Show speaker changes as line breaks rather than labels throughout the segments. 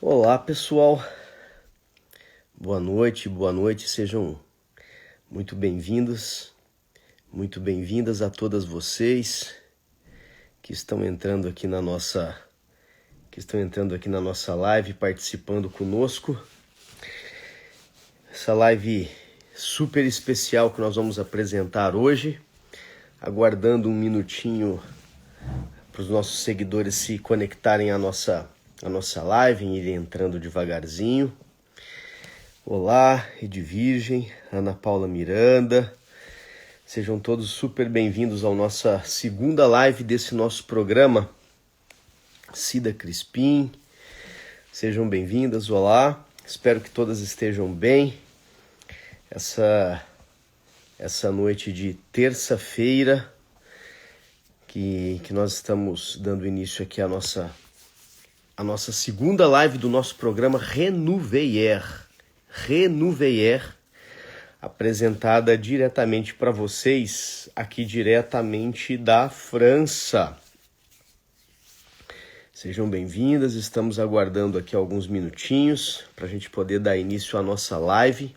Olá, pessoal. Boa noite. Sejam muito bem-vindos, muito bem-vindas a todas vocês que estão entrando aqui na nossa live, participando conosco. Essa live super especial que nós vamos apresentar hoje, aguardando um minutinho para os nossos seguidores se conectarem à nossa live e irem entrando devagarzinho. Olá, Edvirgem, Ana Paula Miranda, sejam todos super bem-vindos à nossa segunda live desse nosso programa. Cida Crispim, sejam bem-vindas, olá, espero que todas estejam bem. Essa noite de terça-feira que nós estamos dando início aqui à nossa segunda live do nosso programa Renouveiller, apresentada diretamente para vocês, aqui diretamente da França. Sejam bem-vindas, estamos aguardando aqui alguns minutinhos para a gente poder dar início à nossa live.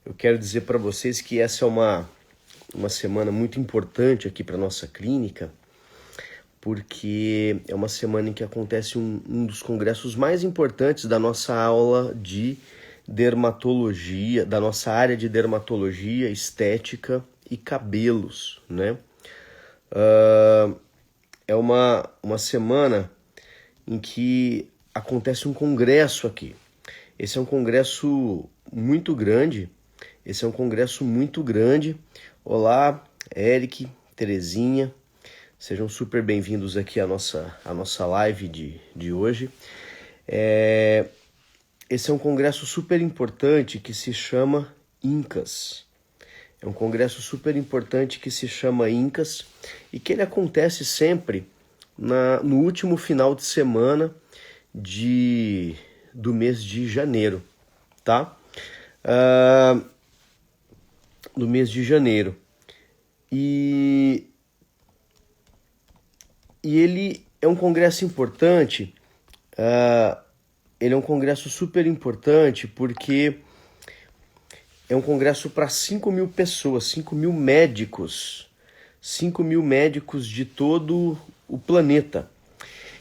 Eu quero dizer para vocês que essa é uma semana muito importante aqui para a nossa clínica, porque é uma semana em que acontece um dos congressos mais importantes da nossa aula de dermatologia, da nossa área de dermatologia, estética e cabelos, né? É uma semana em que acontece um congresso aqui. Esse é um congresso muito grande. Olá, Eric, Terezinha. Sejam super bem-vindos aqui à nossa live de hoje. Esse é um congresso super importante que se chama INCAS. É um congresso super importante que se chama INCAS e que ele acontece sempre no último final de semana do mês de janeiro, tá? Do mês de janeiro. E ele é um congresso importante, ele é um congresso super importante porque é um congresso para 5.000 pessoas, 5.000 médicos de todo o planeta.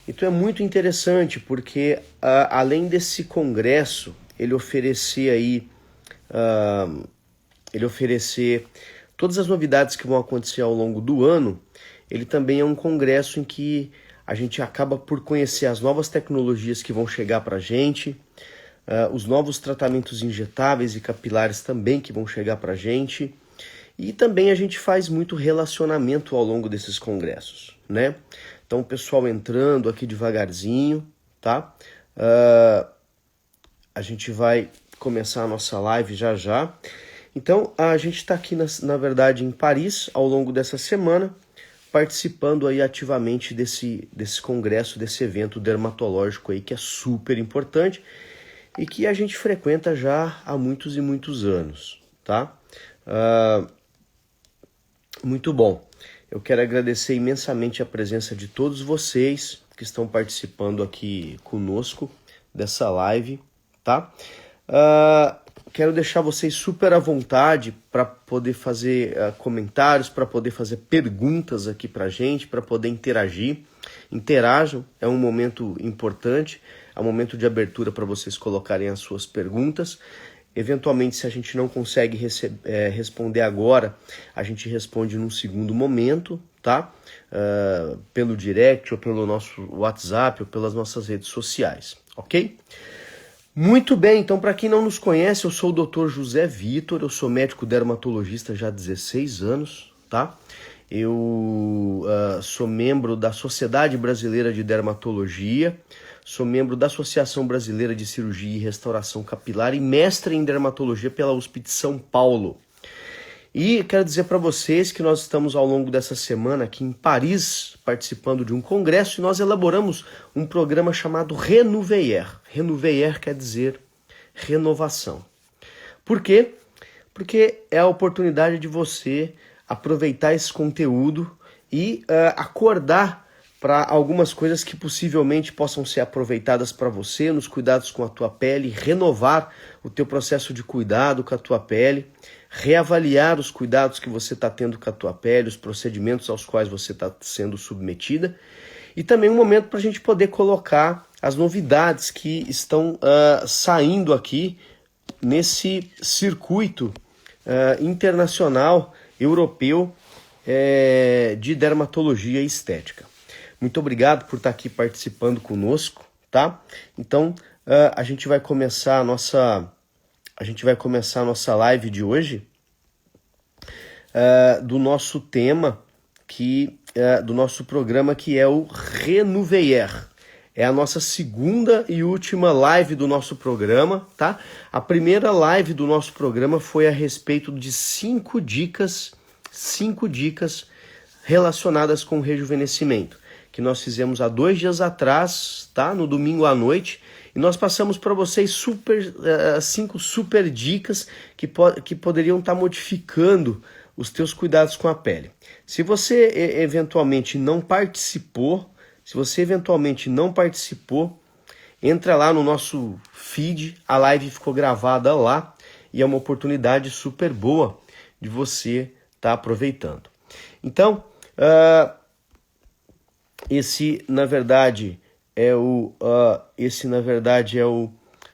Então é muito interessante porque além desse congresso, ele oferecer todas as novidades que vão acontecer ao longo do ano. Ele também é um congresso em que a gente acaba por conhecer as novas tecnologias que vão chegar para a gente, os novos tratamentos injetáveis e capilares também que vão chegar para a gente, e também a gente faz muito relacionamento ao longo desses congressos, né? Então o pessoal entrando aqui devagarzinho, tá? A gente vai começar a nossa live já. Então a gente está aqui na verdade em Paris ao longo dessa semana, participando aí ativamente desse congresso, desse evento dermatológico aí que é super importante e que a gente frequenta já há muitos e muitos anos, tá? Muito bom. Eu quero agradecer imensamente a presença de todos vocês que estão participando aqui conosco dessa live, tá? Quero deixar vocês super à vontade para poder fazer comentários, para poder fazer perguntas aqui para a gente, para poder interagir. Interajam, é um momento importante, é um momento de abertura para vocês colocarem as suas perguntas. Eventualmente, se a gente não consegue responder agora, a gente responde num segundo momento, tá? Pelo direct, ou pelo nosso WhatsApp, ou pelas nossas redes sociais, ok? Muito bem, então para quem não nos conhece, eu sou o Dr. José Vitor, eu sou médico dermatologista já há 16 anos, tá? Eu sou membro da Sociedade Brasileira de Dermatologia, sou membro da Associação Brasileira de Cirurgia e Restauração Capilar e mestre em dermatologia pela USP de São Paulo. E quero dizer para vocês que nós estamos ao longo dessa semana aqui em Paris, participando de um congresso, e nós elaboramos um programa chamado Renouveiller. Renouveiller quer dizer renovação. Por quê? Porque é a oportunidade de você aproveitar esse conteúdo e acordar para algumas coisas que possivelmente possam ser aproveitadas para você nos cuidados com a tua pele, renovar o teu processo de cuidado com a tua pele, reavaliar os cuidados que você está tendo com a tua pele, os procedimentos aos quais você está sendo submetida, e também um momento para a gente poder colocar as novidades que estão saindo aqui nesse circuito internacional, europeu, de dermatologia e estética. Muito obrigado por estar aqui participando conosco, tá? Então, a gente vai começar a nossa live de hoje do nosso tema, do nosso programa, que é o Renouveiller. É a nossa segunda e última live do nosso programa, tá? A primeira live do nosso programa foi a respeito de 5 dicas relacionadas com o rejuvenescimento, que nós fizemos há 2 dias atrás, tá? No domingo à noite, e nós passamos para vocês 5 super dicas que poderiam estar modificando os teus cuidados com a pele. Se você eventualmente não participou, entra lá no nosso feed, a live ficou gravada lá e é uma oportunidade super boa de você estar aproveitando. Então, esse na verdade é o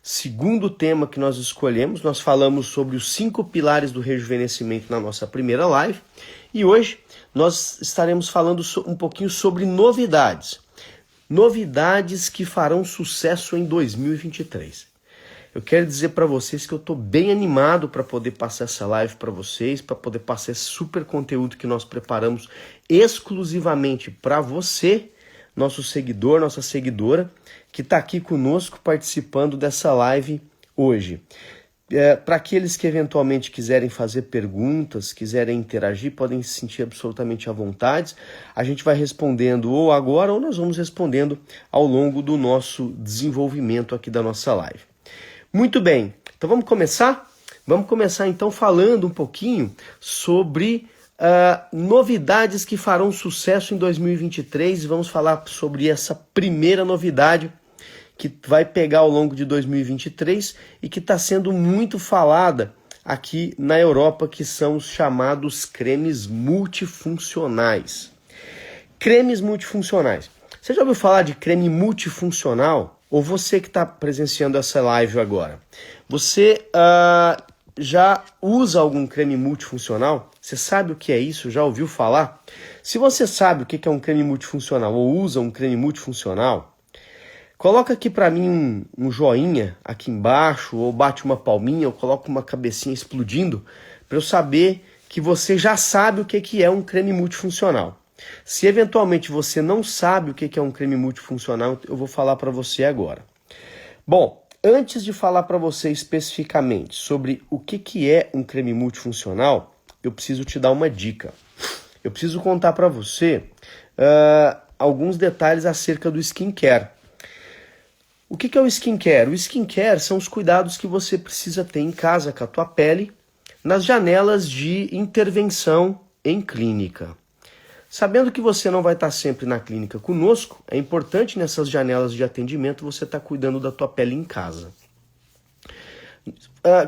segundo tema que nós escolhemos. Nós falamos sobre os 5 pilares do rejuvenescimento na nossa primeira live e hoje nós estaremos falando um pouquinho sobre novidades que farão sucesso em 2023. Eu quero dizer para vocês que eu estou bem animado para poder passar essa live para vocês, para poder passar esse super conteúdo que nós preparamos exclusivamente para você, nosso seguidor, nossa seguidora, que está aqui conosco participando dessa live hoje. Para aqueles que eventualmente quiserem fazer perguntas, quiserem interagir, podem se sentir absolutamente à vontade. A gente vai respondendo ou agora ou nós vamos respondendo ao longo do nosso desenvolvimento aqui da nossa live. Muito bem, então vamos começar? Vamos começar então falando um pouquinho sobre novidades que farão sucesso em 2023 e vamos falar sobre essa primeira novidade que vai pegar ao longo de 2023 e que está sendo muito falada aqui na Europa, que são os chamados cremes multifuncionais. Cremes multifuncionais. Você já ouviu falar de creme multifuncional? Ou você que está presenciando essa live agora, você já usa algum creme multifuncional? Você sabe o que é isso? Já ouviu falar? Se você sabe o que é um creme multifuncional ou usa um creme multifuncional, coloca aqui para mim um joinha aqui embaixo, ou bate uma palminha, ou coloca uma cabecinha explodindo, para eu saber que você já sabe o que é um creme multifuncional. Se eventualmente você não sabe o que é um creme multifuncional, eu vou falar para você agora. Bom, antes de falar para você especificamente sobre o que é um creme multifuncional, eu preciso te dar uma dica. Eu preciso contar para você alguns detalhes acerca do skincare. O que é o skincare? O skincare são os cuidados que você precisa ter em casa com a tua pele, nas janelas de intervenção em clínica. Sabendo que você não vai estar sempre na clínica conosco, é importante nessas janelas de atendimento você estar cuidando da tua pele em casa.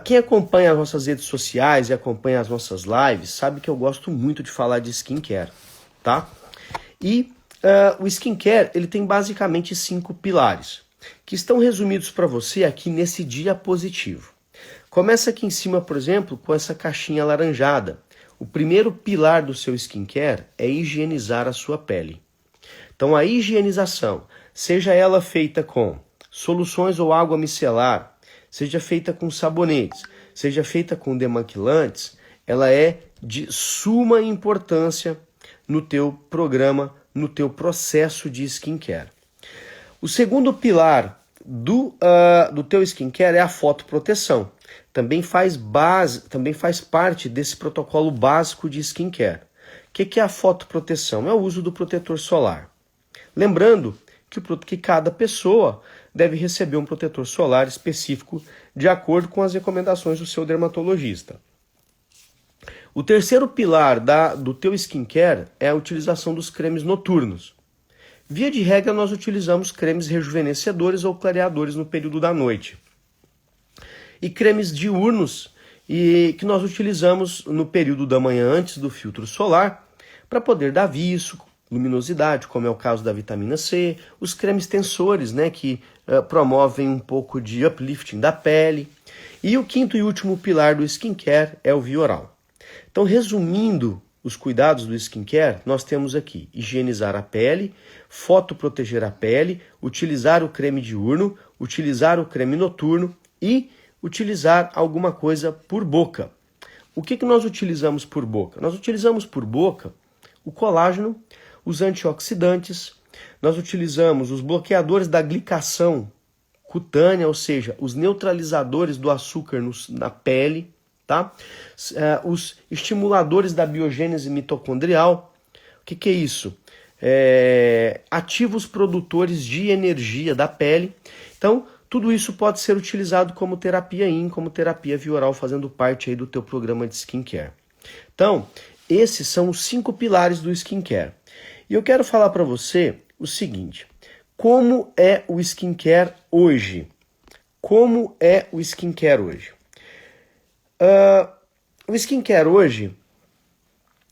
Quem acompanha as nossas redes sociais e acompanha as nossas lives sabe que eu gosto muito de falar de skincare, tá? E o skincare ele tem basicamente 5 pilares, que estão resumidos para você aqui nesse diapositivo. Começa aqui em cima, por exemplo, com essa caixinha alaranjada. O primeiro pilar do seu skincare é higienizar a sua pele. Então a higienização, seja ela feita com soluções ou água micelar, seja feita com sabonetes, seja feita com demaquilantes, ela é de suma importância no teu programa, no teu processo de skincare. O segundo pilar do teu skincare é a fotoproteção. Também faz parte desse protocolo básico de skincare. O que é a fotoproteção? É o uso do protetor solar. Lembrando que cada pessoa deve receber um protetor solar específico de acordo com as recomendações do seu dermatologista. O terceiro pilar do teu skincare é a utilização dos cremes noturnos. Via de regra, nós utilizamos cremes rejuvenescedores ou clareadores no período da noite. E cremes diurnos que nós utilizamos no período da manhã antes do filtro solar para poder dar viço, luminosidade, como é o caso da vitamina C, os cremes tensores, né, que promovem um pouco de uplifting da pele. E o quinto e último pilar do skincare é o via oral. Então, resumindo os cuidados do skincare, nós temos aqui higienizar a pele, fotoproteger a pele, utilizar o creme diurno, utilizar o creme noturno e utilizar alguma coisa por boca. O que nós utilizamos por boca? Nós utilizamos por boca o colágeno, os antioxidantes, nós utilizamos os bloqueadores da glicação cutânea, ou seja, os neutralizadores do açúcar na pele, tá? Os estimuladores da biogênese mitocondrial. O que é isso? Ativos produtores de energia da pele. Então, tudo isso pode ser utilizado como terapia como terapia via oral, fazendo parte aí do teu programa de skincare. Então, esses são os 5 pilares do skincare. E eu quero falar para você o seguinte: como é o skincare hoje? Como é o skincare hoje? O skincare hoje,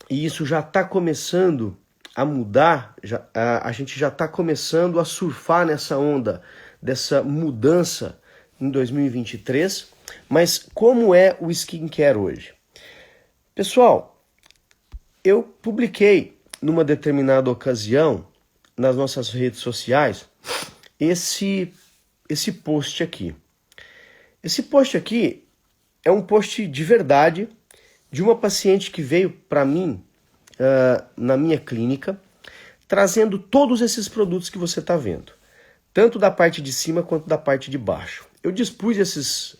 e isso já está começando a mudar, a gente já está começando a surfar nessa onda dessa mudança em 2023, mas como é o skincare hoje? Pessoal, eu publiquei numa determinada ocasião nas nossas redes sociais esse post aqui. Esse post aqui é um post de verdade de uma paciente que veio para mim na minha clínica, trazendo todos esses produtos que você está vendo, tanto da parte de cima quanto da parte de baixo. Eu dispus esses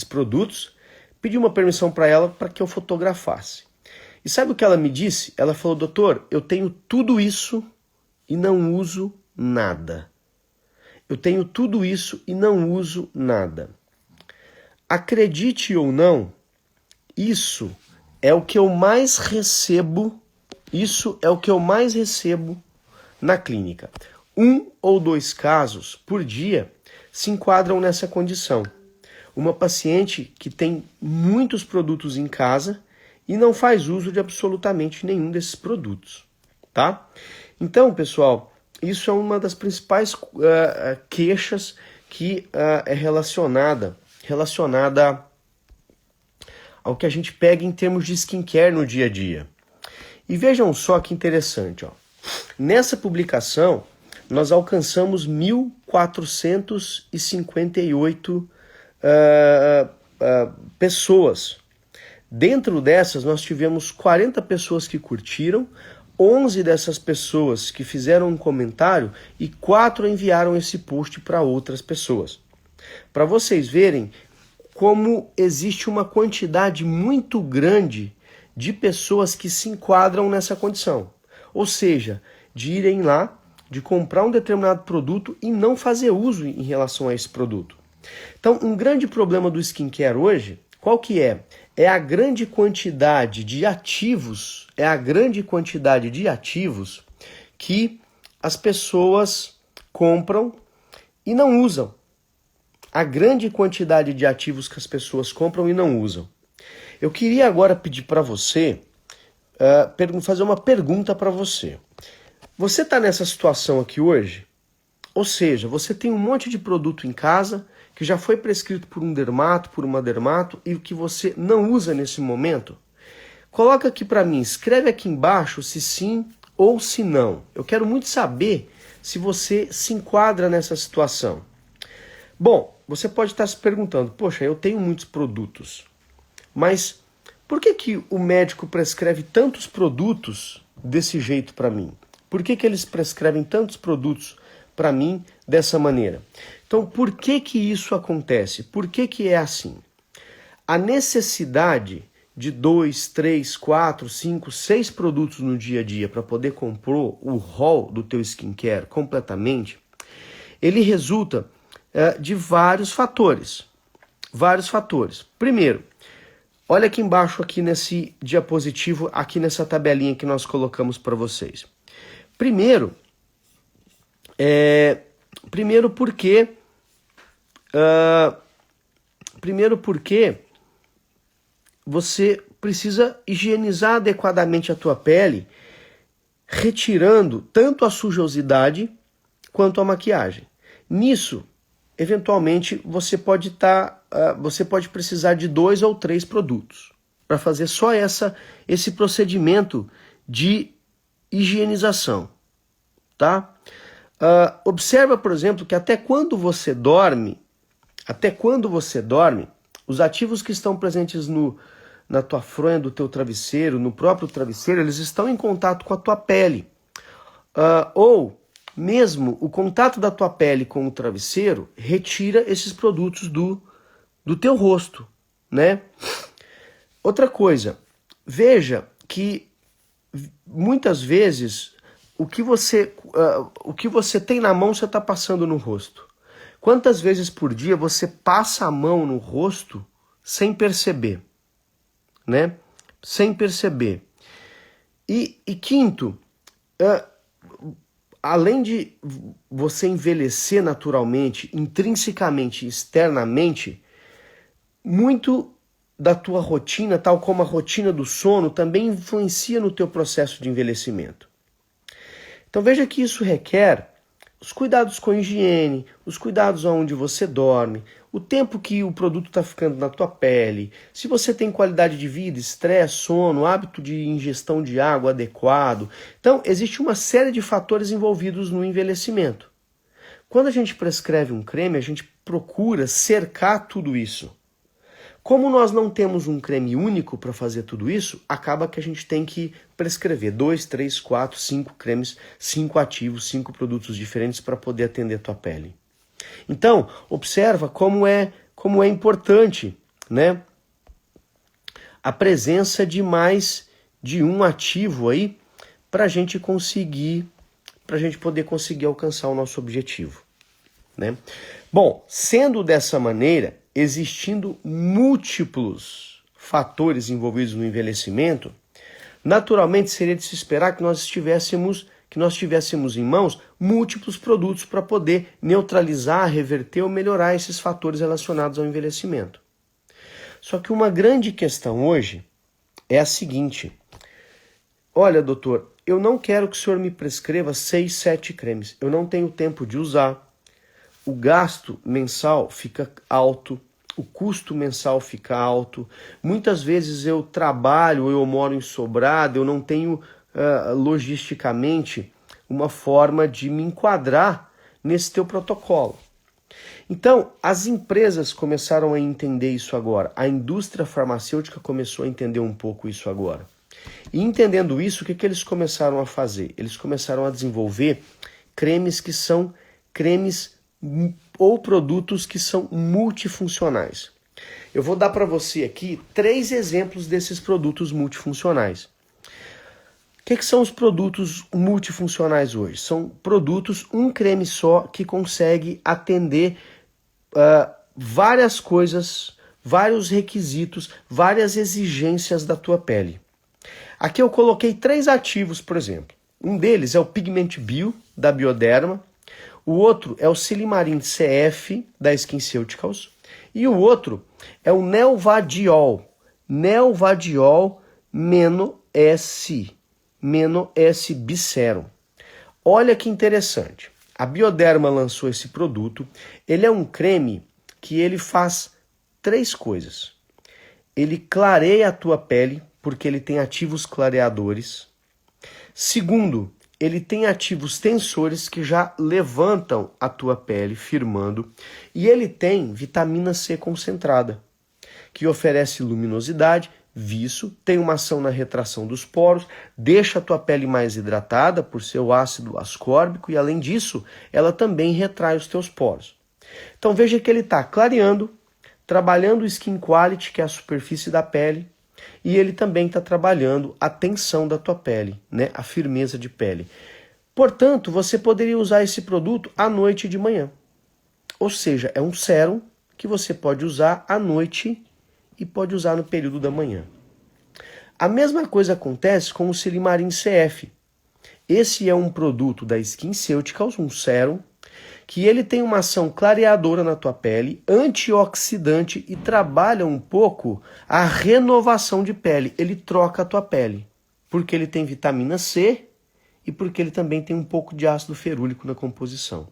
produtos, pedi uma permissão para ela para que eu fotografasse. E sabe o que ela me disse? Ela falou: doutor, eu tenho tudo isso e não uso nada. Eu tenho tudo isso e não uso nada. Acredite ou não, isso é o que eu mais recebo, na clínica. 1 ou 2 casos por dia se enquadram nessa condição. Uma paciente que tem muitos produtos em casa e não faz uso de absolutamente nenhum desses produtos, tá? Então, pessoal, isso é uma das principais queixas que é relacionada ao que a gente pega em termos de skincare no dia a dia. E vejam só que interessante, ó. Nessa publicação, nós alcançamos 1.458 pessoas. Dentro dessas, nós tivemos 40 pessoas que curtiram, 11 dessas pessoas que fizeram um comentário e 4 enviaram esse post para outras pessoas. Para vocês verem como existe uma quantidade muito grande de pessoas que se enquadram nessa condição. Ou seja, de irem lá, de comprar um determinado produto e não fazer uso em relação a esse produto. Então, um grande problema do skincare hoje, qual que é? É a grande quantidade de ativos, que as pessoas compram e não usam. A grande quantidade de ativos que as pessoas compram e não usam. Eu queria agora pedir para você, fazer uma pergunta para você. Você está nessa situação aqui hoje? Ou seja, você tem um monte de produto em casa que já foi prescrito por um dermato, por uma dermato, e que você não usa nesse momento? Coloca aqui para mim, escreve aqui embaixo se sim ou se não. Eu quero muito saber se você se enquadra nessa situação. Bom, você pode estar se perguntando: poxa, eu tenho muitos produtos, mas por que o médico prescreve tantos produtos desse jeito para mim? Por que eles prescrevem tantos produtos para mim dessa maneira? Então, por que isso acontece? Por que é assim? A necessidade de 2, 3, 4, 5, 6 produtos no dia a dia para poder compor o rol do teu skincare completamente, ele resulta de vários fatores. Primeiro, olha aqui embaixo, aqui nesse diapositivo, aqui nessa tabelinha que nós colocamos para vocês. Primeiro, Primeiro porque você precisa higienizar adequadamente a tua pele, retirando tanto a sujosidade quanto a maquiagem. Nisso, eventualmente, você pode precisar de 2 ou 3 produtos para fazer só esse procedimento de higienização, tá? Observa, por exemplo, que até quando você dorme, os ativos que estão presentes na tua fronha do teu travesseiro, no próprio travesseiro, eles estão em contato com a tua pele. Ou mesmo o contato da tua pele com o travesseiro retira esses produtos do teu rosto, né? Outra coisa, veja que muitas vezes o que você tem na mão você está passando no rosto. Quantas vezes por dia você passa a mão no rosto sem perceber, né? Sem perceber. E quinto, além de você envelhecer naturalmente, intrinsecamente, externamente, muito da tua rotina, tal como a rotina do sono, também influencia no teu processo de envelhecimento. Então veja que isso requer os cuidados com a higiene, os cuidados onde você dorme, o tempo que o produto está ficando na tua pele, se você tem qualidade de vida, estresse, sono, hábito de ingestão de água adequado. Então, existe uma série de fatores envolvidos no envelhecimento. Quando a gente prescreve um creme, a gente procura cercar tudo isso. Como nós não temos um creme único para fazer tudo isso, acaba que a gente tem que prescrever 2, 3, 4, 5 cremes, 5 ativos, 5 produtos diferentes para poder atender a tua pele. Então, observa como é importante, né, a presença de mais de um ativo aí para a gente poder conseguir alcançar o nosso objetivo, né? Bom, sendo dessa maneira, existindo múltiplos fatores envolvidos no envelhecimento, naturalmente seria de se esperar que nós tivéssemos em mãos múltiplos produtos para poder neutralizar, reverter ou melhorar esses fatores relacionados ao envelhecimento. Só que uma grande questão hoje é a seguinte: olha, doutor, eu não quero que o senhor me prescreva 6, 7 cremes. Eu não tenho tempo de usar. O gasto mensal fica alto, o custo mensal fica alto. Muitas vezes eu trabalho, eu moro em sobrado, eu não tenho logisticamente uma forma de me enquadrar nesse teu protocolo. Então, as empresas começaram a entender isso agora. A indústria farmacêutica começou a entender um pouco isso agora. E entendendo isso, o que eles começaram a fazer? Eles começaram a desenvolver cremes que são cremes ou produtos que são multifuncionais. Eu vou dar para você aqui 3 exemplos desses produtos multifuncionais. O que são os produtos multifuncionais hoje? São produtos, um creme só, que consegue atender várias coisas, vários requisitos, várias exigências da tua pele. Aqui eu coloquei 3 ativos, por exemplo. Um deles é o Pigment Bio, da Bioderma. O outro é o Silimarin CF, da SkinCeuticals. E o outro é o Nelvadiol. Nelvadiol -S Biserum. Olha que interessante. A Bioderma lançou esse produto. Ele é um creme que ele faz 3 coisas. Ele clareia a tua pele, porque ele tem ativos clareadores. Segundo, ele tem ativos tensores que já levantam a tua pele, firmando. E ele tem vitamina C concentrada, que oferece luminosidade, viço, tem uma ação na retração dos poros, deixa a tua pele mais hidratada por seu ácido ascórbico e, além disso, ela também retrai os teus poros. Então veja que ele está clareando, trabalhando o skin quality, que é a superfície da pele, e ele também está trabalhando a tensão da tua pele, né? A firmeza de pele. Portanto, você poderia usar esse produto à noite e de manhã. Ou seja, é um sérum que você pode usar à noite e pode usar no período da manhã. A mesma coisa acontece com o Silimarin CF. Esse é um produto da SkinCeuticals, um sérum, que ele tem uma ação clareadora na tua pele, antioxidante e trabalha um pouco a renovação de pele. Ele troca a tua pele, porque ele tem vitamina C e porque ele também tem um pouco de ácido ferúlico na composição.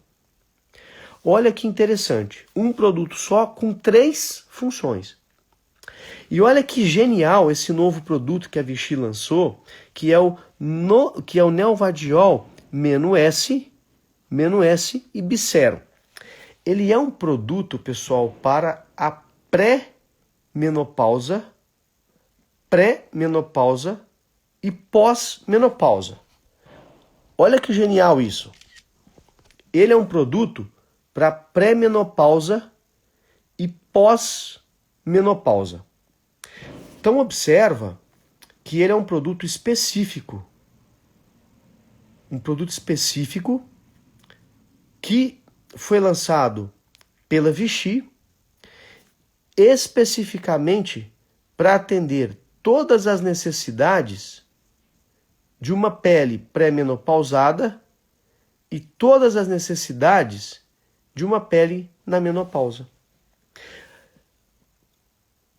Olha que interessante, um produto só com 3 funções. E olha que genial esse novo produto que a Vichy lançou, que é o Nelvadiol -S e Bicero. Ele é um produto, pessoal, para a pré-menopausa e pós-menopausa. Olha que genial isso. Ele é um produto para pré-menopausa e pós-menopausa. Então observa que ele é um produto específico. Um produto específico que foi lançado pela Vichy especificamente para atender todas as necessidades de uma pele pré-menopausada e todas as necessidades de uma pele na menopausa.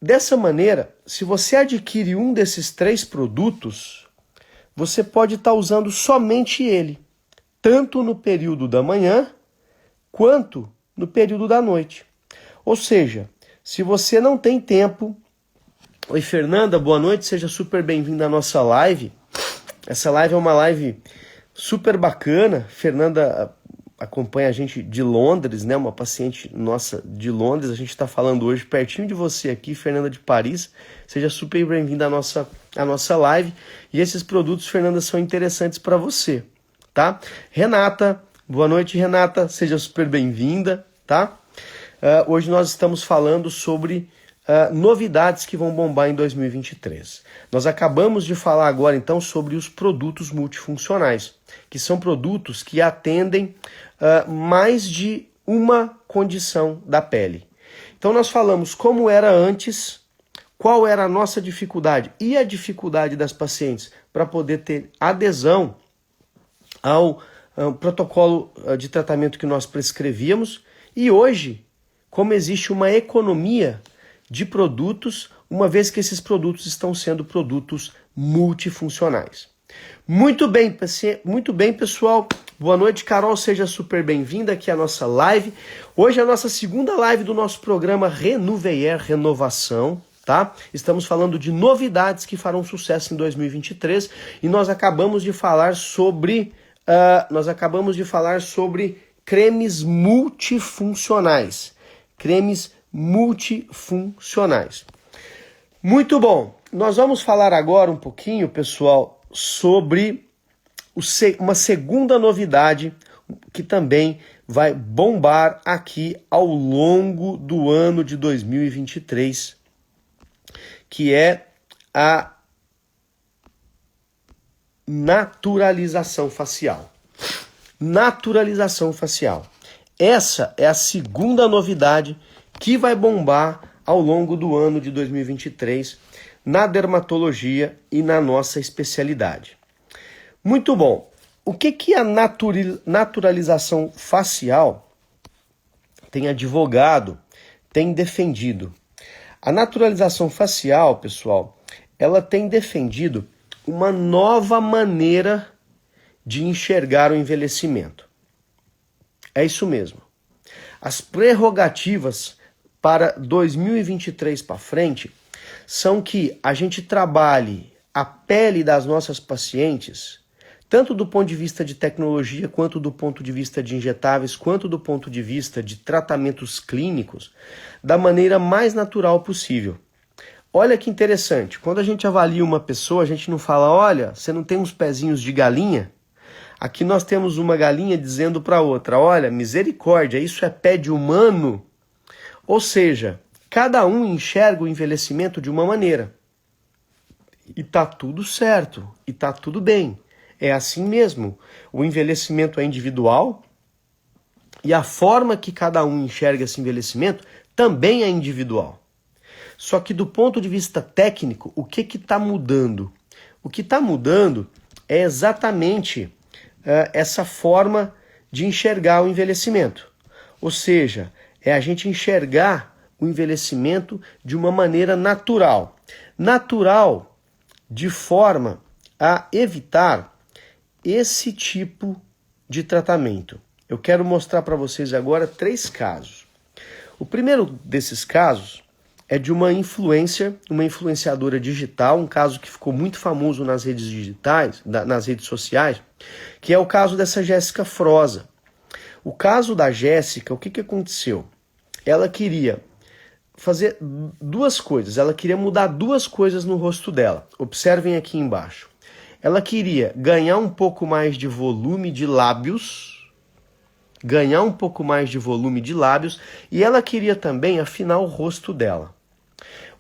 Dessa maneira, se você adquire um desses 3 produtos, você pode estar usando somente ele, tanto no período da manhã quanto no período da noite. Ou seja, se você não tem tempo... Oi, Fernanda, boa noite, seja super bem-vinda à nossa live. Essa live é uma live super bacana. Fernanda acompanha a gente de Londres, né? Uma paciente nossa de Londres. A gente está falando hoje pertinho de você aqui, Fernanda de Paris. Seja super bem-vinda à nossa live. E esses produtos, Fernanda, são interessantes para você, tá? Renata, boa noite, Renata. Seja super bem-vinda, tá? Hoje nós estamos falando sobre novidades que vão bombar em 2023. Nós acabamos de falar agora, então, sobre os produtos multifuncionais, que são produtos que atendem mais de uma condição da pele. Então, nós falamos como era antes, qual era a nossa dificuldade e a dificuldade das pacientes para poder ter adesão ao protocolo de tratamento que nós prescrevíamos. E hoje, como existe uma economia de produtos, uma vez que esses produtos estão sendo produtos multifuncionais. Muito bem, pessoal. Boa noite, Carol. Seja super bem-vinda aqui à nossa live. Hoje é a nossa segunda live do nosso programa Renouveiller Renovação, tá? Estamos falando de novidades que farão sucesso em 2023 e nós acabamos de falar sobre cremes multifuncionais. Muito bom. Nós vamos falar agora um pouquinho, pessoal, sobre uma segunda novidade que também vai bombar aqui ao longo do ano de 2023, que é a naturalização facial. Naturalização facial. Essa é a segunda novidade que vai bombar ao longo do ano de 2023 na dermatologia e na nossa especialidade. Muito bom. O que a naturalização facial tem advogado, tem defendido? A naturalização facial, pessoal, ela tem defendido uma nova maneira de enxergar o envelhecimento. É isso mesmo. As prerrogativas para 2023 para frente são que a gente trabalhe a pele das nossas pacientes, tanto do ponto de vista de tecnologia, quanto do ponto de vista de injetáveis, quanto do ponto de vista de tratamentos clínicos, da maneira mais natural possível. Olha que interessante, quando a gente avalia uma pessoa, a gente não fala, olha, você não tem uns pezinhos de galinha? Aqui nós temos uma galinha dizendo para outra, olha, misericórdia, isso é pé de humano? Ou seja, cada um enxerga o envelhecimento de uma maneira. E tá tudo certo, e tá tudo bem. É assim mesmo. O envelhecimento é individual e a forma que cada um enxerga esse envelhecimento também é individual. Só que do ponto de vista técnico, o que está mudando? O que está mudando é exatamente essa forma de enxergar o envelhecimento. Ou seja, é a gente enxergar o envelhecimento de uma maneira natural. Natural de forma a evitar esse tipo de tratamento. Eu quero mostrar para vocês agora 3 casos. O primeiro desses casos é de uma influencer, uma influenciadora digital, um caso que ficou muito famoso nas redes digitais, nas redes sociais, que é o caso dessa Jéssica Froza. O caso da Jéssica, o que aconteceu? Ela queria fazer 2 coisas, ela queria mudar 2 coisas no rosto dela. Observem aqui embaixo. Ela queria ganhar um pouco mais de volume de lábios, e ela queria também afinar o rosto dela.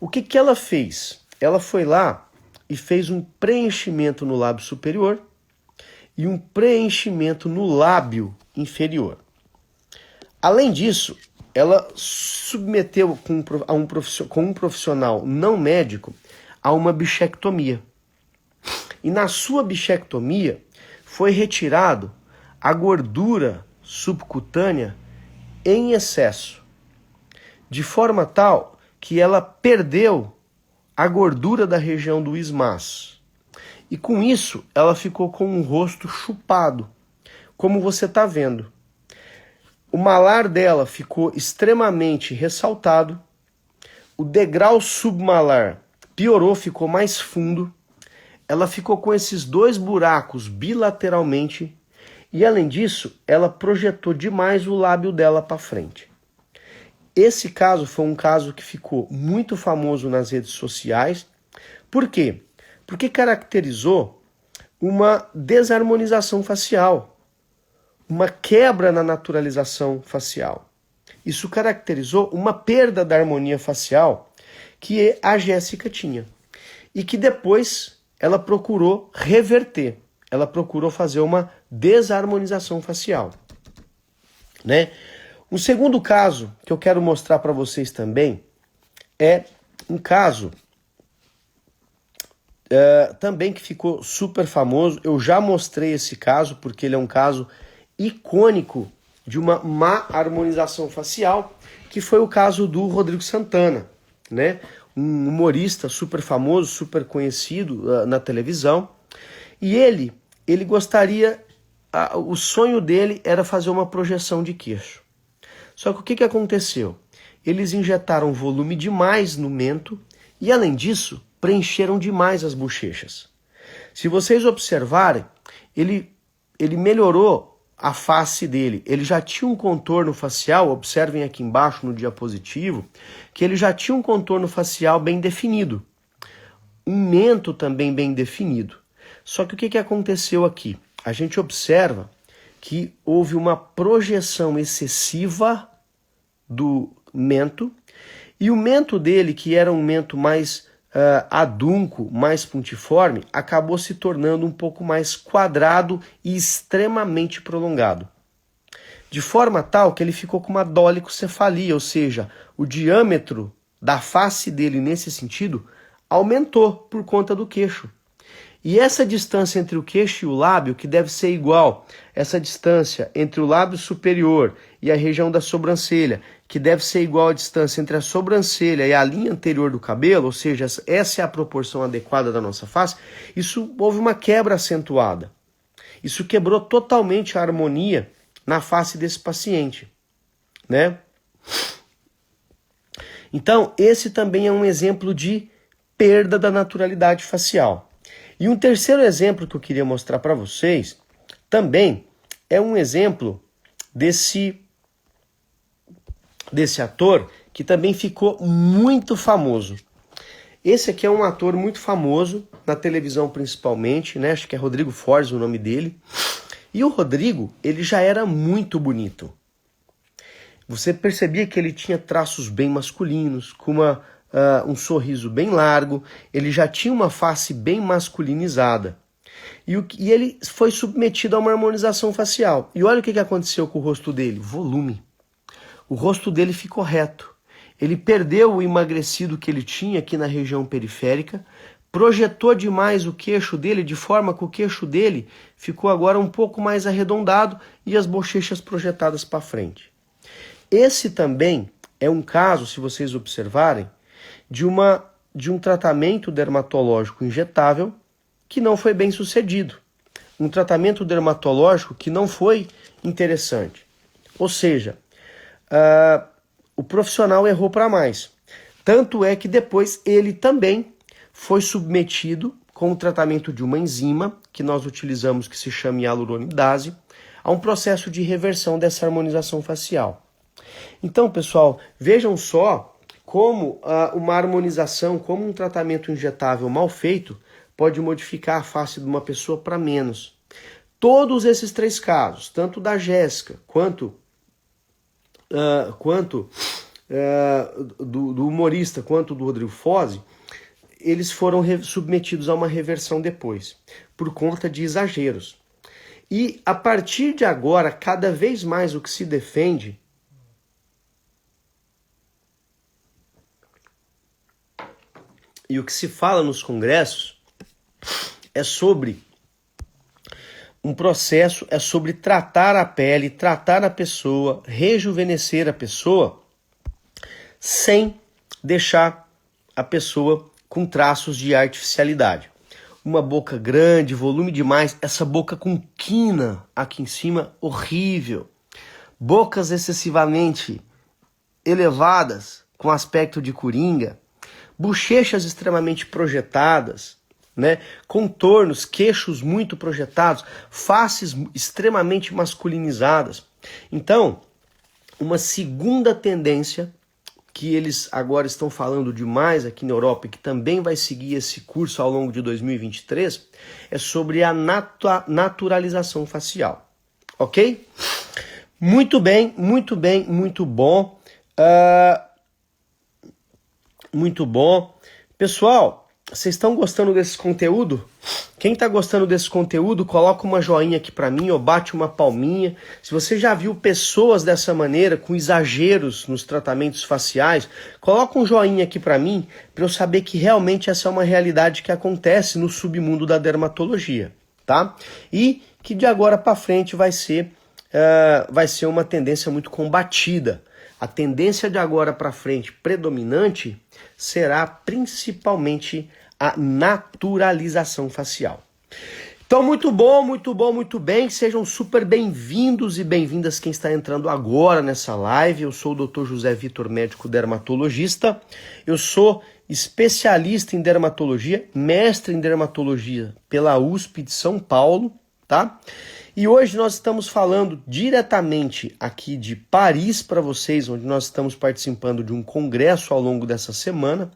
O que ela fez? Ela foi lá e fez um preenchimento no lábio superior e um preenchimento no lábio inferior. Além disso, ela submeteu com um profissional não médico a uma bichectomia. E na sua bichectomia foi retirado a gordura subcutânea em excesso, de forma tal que ela perdeu a gordura da região do ismás. E com isso, ela ficou com um rosto chupado, como você está vendo. O malar dela ficou extremamente ressaltado, o degrau submalar piorou, ficou mais fundo, ela ficou com esses 2 buracos bilateralmente e, além disso, ela projetou demais o lábio dela para frente. Esse caso foi um caso que ficou muito famoso nas redes sociais. Por quê? Porque caracterizou uma desarmonização facial, uma quebra na naturalização facial. Isso caracterizou uma perda da harmonia facial que a Jéssica tinha e que depois ela procurou reverter. Ela procurou fazer uma desarmonização facial, né? Um segundo caso que eu quero mostrar para vocês também é um caso também que ficou super famoso. Eu já mostrei esse caso porque ele é um caso icônico de uma má harmonização facial, que foi o caso do Rodrigo Santana, né? Um humorista super famoso, super conhecido na televisão. E ele gostaria, o sonho dele era fazer uma projeção de queixo. Só que o que aconteceu? Eles injetaram volume demais no mento e, além disso, preencheram demais as bochechas. Se vocês observarem, ele melhorou a face dele. Ele já tinha um contorno facial, observem aqui embaixo no diapositivo, que ele já tinha um contorno facial bem definido. Um mento também bem definido. Só que o que aconteceu aqui? A gente observa que houve uma projeção excessiva do mento, e o mento dele, que era um mento mais adunco, mais pontiforme, acabou se tornando um pouco mais quadrado e extremamente prolongado. De forma tal que ele ficou com uma dolicocefalia, ou seja, o diâmetro da face dele nesse sentido aumentou por conta do queixo. E essa distância entre o queixo e o lábio, que deve ser igual, essa distância entre o lábio superior e a região da sobrancelha, que deve ser igual à distância entre a sobrancelha e a linha anterior do cabelo, ou seja, essa é a proporção adequada da nossa face, isso houve uma quebra acentuada. Isso quebrou totalmente a harmonia na face desse paciente, né? Então, esse também é um exemplo de perda da naturalidade facial. E um terceiro exemplo que eu queria mostrar para vocês também é um exemplo desse ator que também ficou muito famoso. Esse aqui é um ator muito famoso, na televisão principalmente, né? Acho que é Rodrigo Forz o nome dele. E o Rodrigo, ele já era muito bonito. Você percebia que ele tinha traços bem masculinos, com um sorriso bem largo, ele já tinha uma face bem masculinizada. E ele foi submetido a uma harmonização facial. E olha o que aconteceu com o rosto dele: volume. O rosto dele ficou reto. Ele perdeu o emagrecido que ele tinha aqui na região periférica, projetou demais o queixo dele, de forma que o queixo dele ficou agora um pouco mais arredondado e as bochechas projetadas para frente. Esse também é um caso, se vocês observarem, de um tratamento dermatológico injetável que não foi bem sucedido. Um tratamento dermatológico que não foi interessante. Ou seja, o profissional errou para mais. Tanto é que depois ele também foi submetido com o tratamento de uma enzima que nós utilizamos, que se chama hialuronidase, a um processo de reversão dessa harmonização facial. Então, pessoal, vejam só como uma harmonização, como um tratamento injetável mal feito, pode modificar a face de uma pessoa para menos. Todos esses três casos, tanto da Jéssica quanto do humorista, quanto do Rodrigo Fozzi, eles foram submetidos a uma reversão depois, por conta de exageros. E a partir de agora, cada vez mais o que se defende e o que se fala nos congressos é sobre um processo, é sobre tratar a pele, tratar a pessoa, rejuvenescer a pessoa, sem deixar a pessoa com traços de artificialidade. Uma boca grande, volume demais, essa boca com quina aqui em cima, horrível. Bocas excessivamente elevadas, com aspecto de coringa. Bochechas extremamente projetadas, né? Contornos, queixos muito projetados, faces extremamente masculinizadas. Então, uma segunda tendência que eles agora estão falando demais aqui na Europa e que também vai seguir esse curso ao longo de 2023 é sobre a naturalização facial, ok? Muito bem, muito bem, muito bom. Muito bom. Pessoal, vocês estão gostando desse conteúdo? Quem está gostando desse conteúdo, coloca uma joinha aqui para mim ou bate uma palminha. Se você já viu pessoas dessa maneira, com exageros nos tratamentos faciais, coloca um joinha aqui para mim, para eu saber que realmente essa é uma realidade que acontece no submundo da dermatologia, tá? E que de agora para frente vai ser uma tendência muito combatida. A tendência de agora para frente predominante será principalmente a naturalização facial. Então, muito bom, muito bom, muito bem. Sejam super bem-vindos e bem-vindas quem está entrando agora nessa live. Eu sou o Dr. José Vitor, médico dermatologista. Eu sou especialista em dermatologia, mestre em dermatologia pela USP de São Paulo, tá? E hoje nós estamos falando diretamente aqui de Paris para vocês, onde nós estamos participando de um congresso ao longo dessa semana,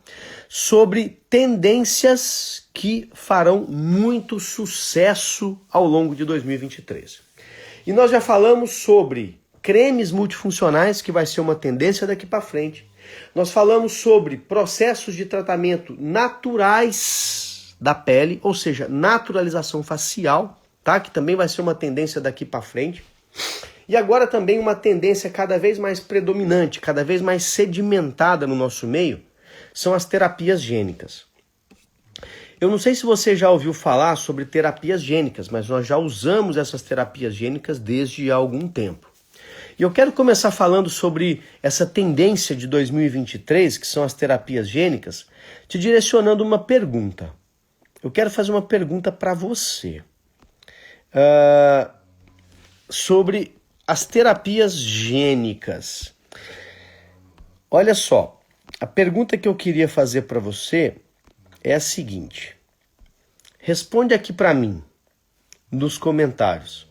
sobre tendências que farão muito sucesso ao longo de 2023. E nós já falamos sobre cremes multifuncionais, que vai ser uma tendência daqui para frente. Nós falamos sobre processos de tratamento naturais da pele, ou seja, naturalização facial, tá? Que também vai ser uma tendência daqui para frente. E agora também uma tendência cada vez mais predominante, cada vez mais sedimentada no nosso meio, são as terapias gênicas. Eu não sei se você já ouviu falar sobre terapias gênicas, mas nós já usamos essas terapias gênicas desde há algum tempo. E eu quero começar falando sobre essa tendência de 2023, que são as terapias gênicas, te direcionando uma pergunta. Eu quero fazer uma pergunta para você. Sobre as terapias gênicas. Olha só, a pergunta que eu queria fazer para você é a seguinte. Responde aqui para mim, nos comentários.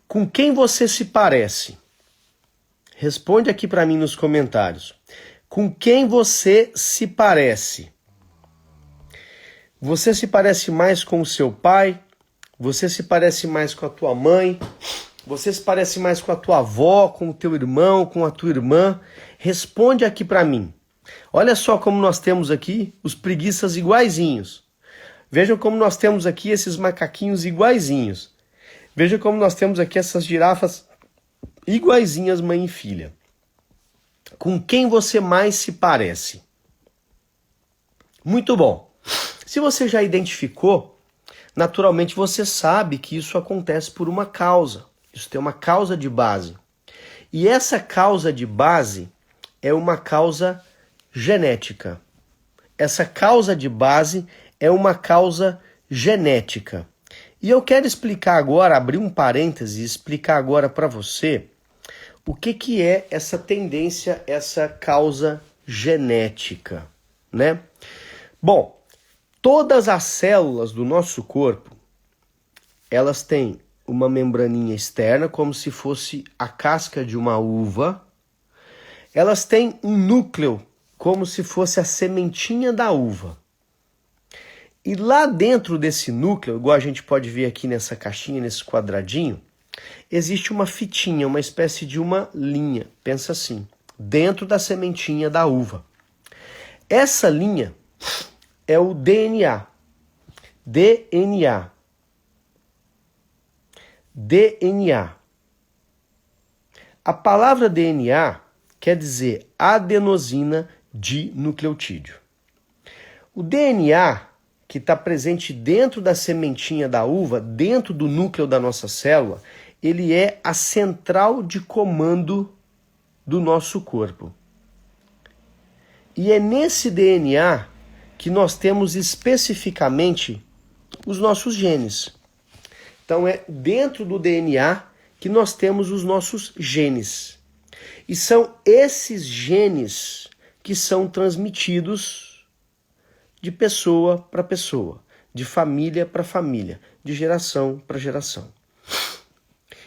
Com quem você se parece? Responde aqui para mim nos comentários. Com quem você se parece? Você se parece mais com o seu pai? Você se parece mais com a tua mãe? Você se parece mais com a tua avó, com o teu irmão, com a tua irmã? Responde aqui para mim. Olha só como nós temos aqui os preguiças iguaizinhos. Vejam como nós temos aqui esses macaquinhos iguaizinhos. Vejam como nós temos aqui essas girafas iguaizinhas, mãe e filha. Com quem você mais se parece? Muito bom. Se você já identificou, naturalmente você sabe que isso acontece por uma causa. Isso tem uma causa de base. E essa causa de base é uma causa genética. Essa causa de base é uma causa genética. E eu quero explicar agora, abrir um parêntese e explicar agora para você o que é essa tendência, essa causa genética, né? Bom, todas as células do nosso corpo, elas têm uma membraninha externa, como se fosse a casca de uma uva. Elas têm um núcleo, como se fosse a sementinha da uva. E lá dentro desse núcleo, igual a gente pode ver aqui nessa caixinha, nesse quadradinho, existe uma fitinha, uma espécie de uma linha, pensa assim, dentro da sementinha da uva. Essa linha é o DNA. DNA. DNA. A palavra DNA quer dizer adenosina dinucleotídeo. O DNA, que está presente dentro da sementinha da uva, dentro do núcleo da nossa célula, ele é a central de comando do nosso corpo. E é nesse DNA que nós temos especificamente os nossos genes. Então é dentro do DNA que nós temos os nossos genes. E são esses genes que são transmitidos de pessoa para pessoa, de família para família, de geração para geração.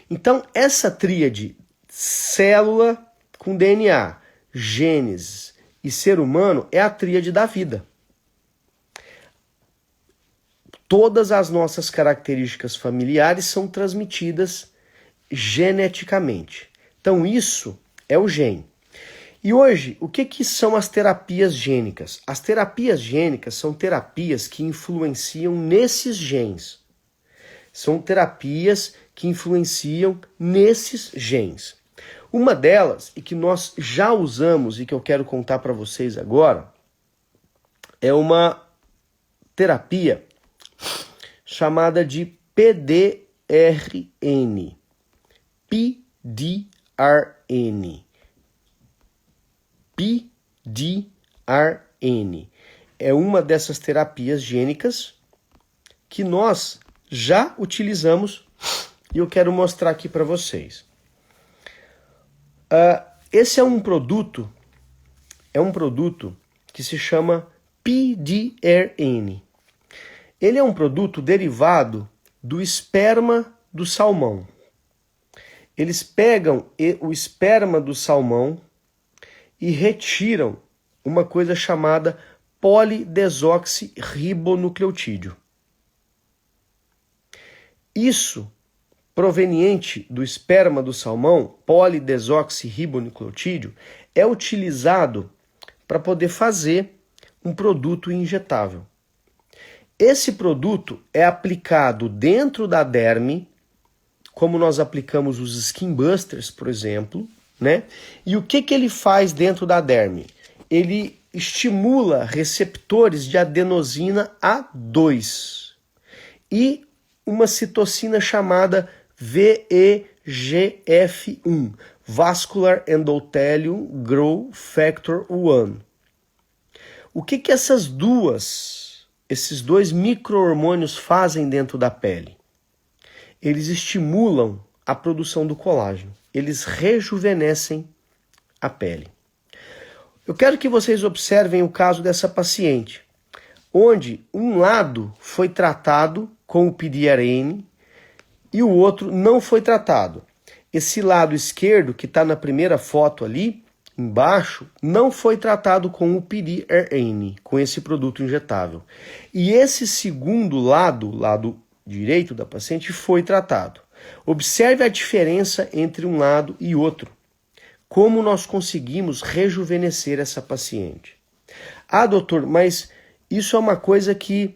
Então, essa tríade célula com DNA, genes e ser humano é a tríade da vida. Todas as nossas características familiares são transmitidas geneticamente. Então, isso é o gene. E hoje, o que são as terapias gênicas? As terapias gênicas são terapias que influenciam nesses genes. São terapias que influenciam nesses genes. Uma delas, e que nós já usamos e que eu quero contar para vocês agora, é uma terapia chamada de PDRN. PDRN. PDRN. É uma dessas terapias gênicas que nós já utilizamos e eu quero mostrar aqui para vocês. Esse é um produto que se chama PDRN. Ele é um produto derivado do esperma do salmão. Eles pegam o esperma do salmão e retiram uma coisa chamada polidesoxirribonucleotídeo. Isso, proveniente do esperma do salmão, polidesoxirribonucleotídeo, é utilizado para poder fazer um produto injetável. Esse produto é aplicado dentro da derme, como nós aplicamos os Skin Busters, por exemplo, né? E o que ele faz dentro da derme? Ele estimula receptores de adenosina A2 e uma citocina chamada VEGF1, Vascular Endothelium Growth Factor 1. O que esses dois micro-hormônios fazem dentro da pele? Eles estimulam a produção do colágeno. Eles rejuvenescem a pele. Eu quero que vocês observem o caso dessa paciente, onde um lado foi tratado com o PDRN e o outro não foi tratado. Esse lado esquerdo, que está na primeira foto ali, embaixo, não foi tratado com o PDRN, com esse produto injetável. E esse segundo lado, lado direito da paciente, foi tratado. Observe a diferença entre um lado e outro. Como nós conseguimos rejuvenescer essa paciente. Ah, doutor, mas isso é uma coisa que